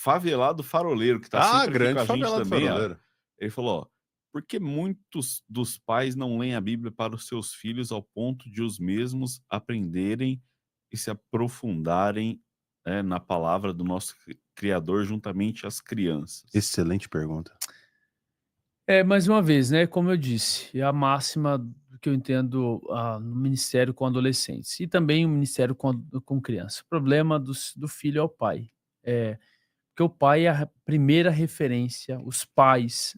favelado faroleiro, que tá Ah, sempre aqui com grande a gente favelado também, ó. faroleiro. Ele falou, ó: "Por que muitos dos pais não leem a Bíblia para os seus filhos ao ponto de os mesmos aprenderem e se aprofundarem, na palavra do nosso criador juntamente às crianças?" Excelente pergunta. Mais uma vez, né, como eu disse, é a máxima do que eu entendo, no ministério com adolescentes e também o ministério com criança. O problema do filho é o pai. Porque o pai é a primeira referência, os pais,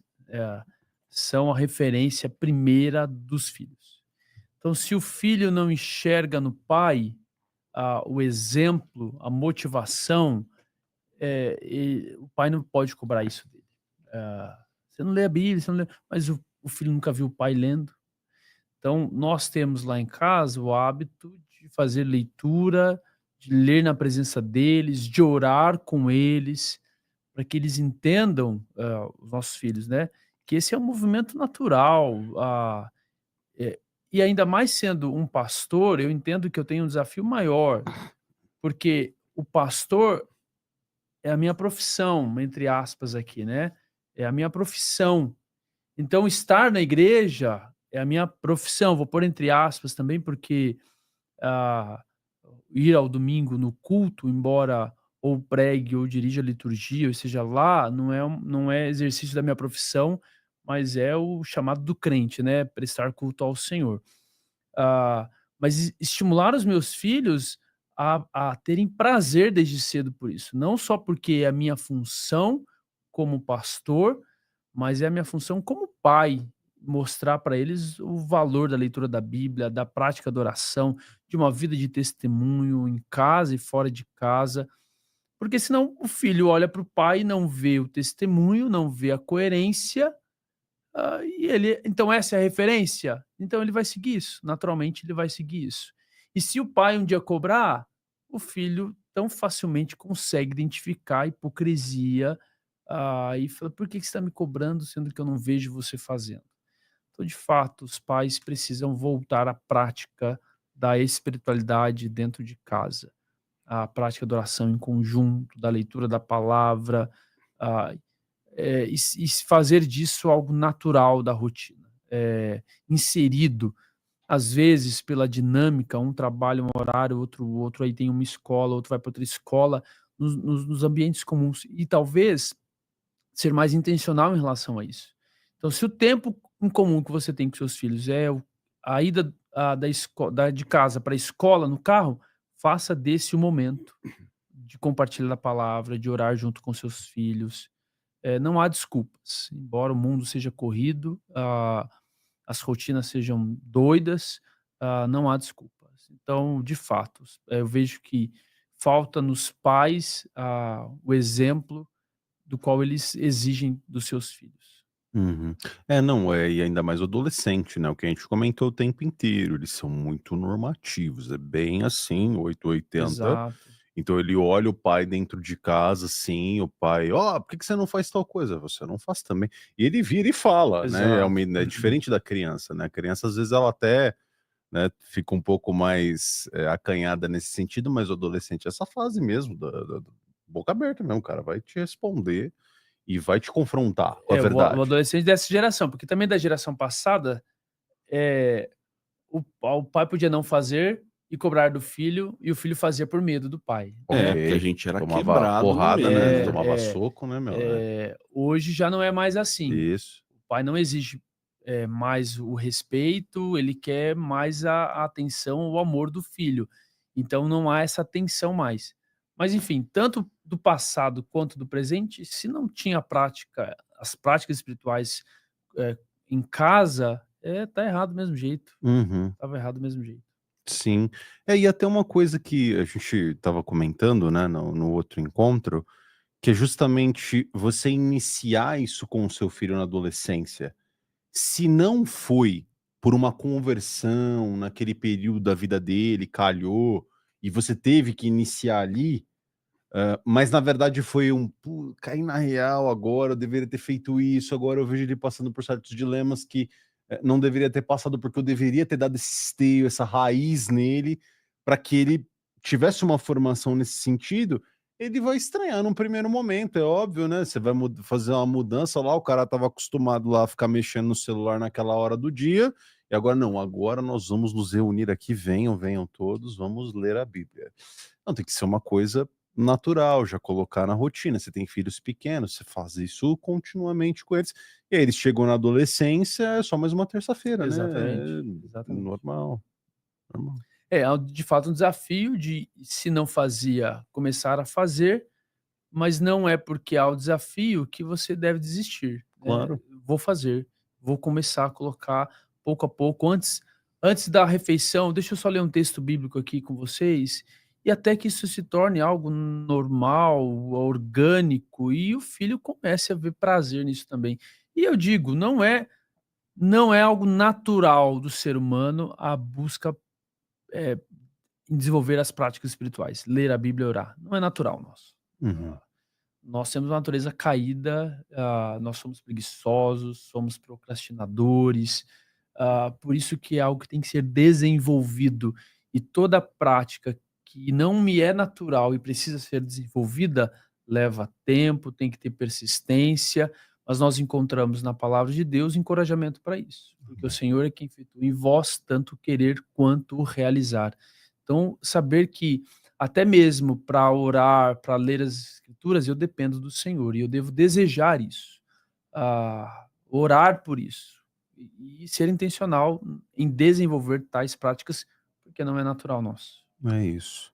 são a referência primeira dos filhos. Então, se o filho não enxerga no pai, o exemplo, a motivação, o pai não pode cobrar isso dele. Você não lê a Bíblia, você não lê, mas o filho nunca viu o pai lendo. Então, nós temos lá em casa o hábito de fazer leitura, de ler na presença deles, de orar com eles, para que eles entendam, os nossos filhos, né, que esse é um movimento natural. Eh, e ainda mais sendo um pastor, eu entendo que eu tenho um desafio maior, porque o pastor é a minha profissão, entre aspas aqui, né, é a minha profissão. Então estar na igreja é a minha profissão, vou pôr entre aspas também, porque, ah, ir ao domingo no culto, embora ou pregue ou dirija a liturgia, ou esteja lá, não é exercício da minha profissão, mas é o chamado do crente, né, prestar culto ao Senhor. Mas estimular os meus filhos a terem prazer desde cedo por isso, não só porque é a minha função como pastor, mas é a minha função como pai, mostrar para eles o valor da leitura da Bíblia, da prática da oração, de uma vida de testemunho em casa e fora de casa, porque senão o filho olha para o pai e não vê o testemunho, não vê a coerência. E ele, então essa é a referência? Então ele vai seguir isso, naturalmente ele vai seguir isso. E se o pai um dia cobrar, o filho tão facilmente consegue identificar a hipocrisia, e fala: "Por que que você está me cobrando sendo que eu não vejo você fazendo?". Então, de fato, os pais precisam voltar à prática da espiritualidade dentro de casa, a prática da oração em conjunto, da leitura da palavra, ah, e fazer disso algo natural da rotina, inserido, às vezes, pela dinâmica, um trabalha um horário, outro aí tem uma escola, outro vai para outra escola, nos ambientes comuns, e talvez ser mais intencional em relação a isso. Então, se o tempo em comum que você tem com seus filhos é a ida de casa para a escola no carro, faça desse o momento de compartilhar a palavra, de orar junto com seus filhos. Não há desculpas. Embora o mundo seja corrido, as rotinas sejam doidas, não há desculpas. Então, de fato, eu vejo que falta nos pais, o exemplo do qual eles exigem dos seus filhos. Uhum. É, não, e ainda mais o adolescente, né, o que a gente comentou o tempo inteiro, eles são muito normativos, é bem assim, 880. Exato, Então ele olha o pai dentro de casa, assim, o pai: "Ó, por que que você não faz tal coisa?", "Você não faz também". E ele vira e fala, né, exato. é diferente da criança, né, a criança às vezes ela até, né, fica um pouco mais, acanhada nesse sentido, mas o adolescente é essa fase mesmo da boca aberta mesmo, cara, vai te responder e vai te confrontar com a O verdade. adolescente dessa geração, porque também da geração passada, eh, o pai podia não fazer e cobrar do filho, e o filho fazia por medo do pai, É, né. porque a Ok, gente era tomava quebrado no porrada, né, meio, né. tomava É, soco, né, meu, é. hoje já não é mais assim. Isso. O pai não exige, mais o respeito, ele quer mais a atenção, o amor do filho. Então não há essa tensão mais. Mas enfim, tanto do passado quanto do presente, se não tinha prática as práticas espirituais, eh, em casa, tá errado do mesmo jeito, Uhum. estava errado do mesmo jeito. Sim. É, e até uma coisa que a gente estava comentando, né, no outro encontro, que é justamente você iniciar isso com o seu filho na adolescência. Se não foi por uma conversão naquele período da vida dele, calhou, e você teve que iniciar ali, mas na verdade foi caí na real agora, eu deveria ter feito isso, agora eu vejo ele passando por certos dilemas que, não deveria ter passado, porque eu deveria ter dado esse esteio, essa raiz nele, para que ele tivesse uma formação nesse sentido, ele vai estranhar num primeiro momento, é óbvio, né? Você vai fazer uma mudança lá, o cara estava acostumado lá a ficar mexendo no celular naquela hora do dia, e agora não, agora nós vamos nos reunir aqui, venham todos, vamos ler a Bíblia. Não, tem que ser uma coisa natural, já colocar na rotina. Você tem filhos pequenos, você faz isso continuamente com eles. E aí eles chegam na adolescência, é só mais uma terça-feira, né? Exatamente, É exatamente. normal, normal. É, de fato, um desafio de, se não fazia, começar a fazer, mas não é porque há o desafio que você deve desistir, né. Claro. Vou fazer, vou começar a colocar pouco a pouco, antes da refeição, deixa eu só ler um texto bíblico aqui com vocês, e até que isso se torne algo normal, orgânico, e o filho comece a ver prazer nisso também. E eu digo, não é algo natural do ser humano a busca, eh, em desenvolver as práticas espirituais, ler a Bíblia e orar. Não é natural nosso. Uhum. Nós temos uma natureza caída, nós somos preguiçosos, somos procrastinadores, por isso que é algo que tem que ser desenvolvido. E toda prática que não me é natural e precisa ser desenvolvida, leva tempo, tem que ter persistência, mas nós encontramos na palavra de Deus encorajamento para isso, porque o Senhor é quem efetua em vós tanto querer quanto realizar. Então, saber que até mesmo para orar, para ler as escrituras, eu dependo do Senhor e eu devo desejar isso, orar por isso e ser intencional em desenvolver tais práticas, porque não é natural nosso. É isso.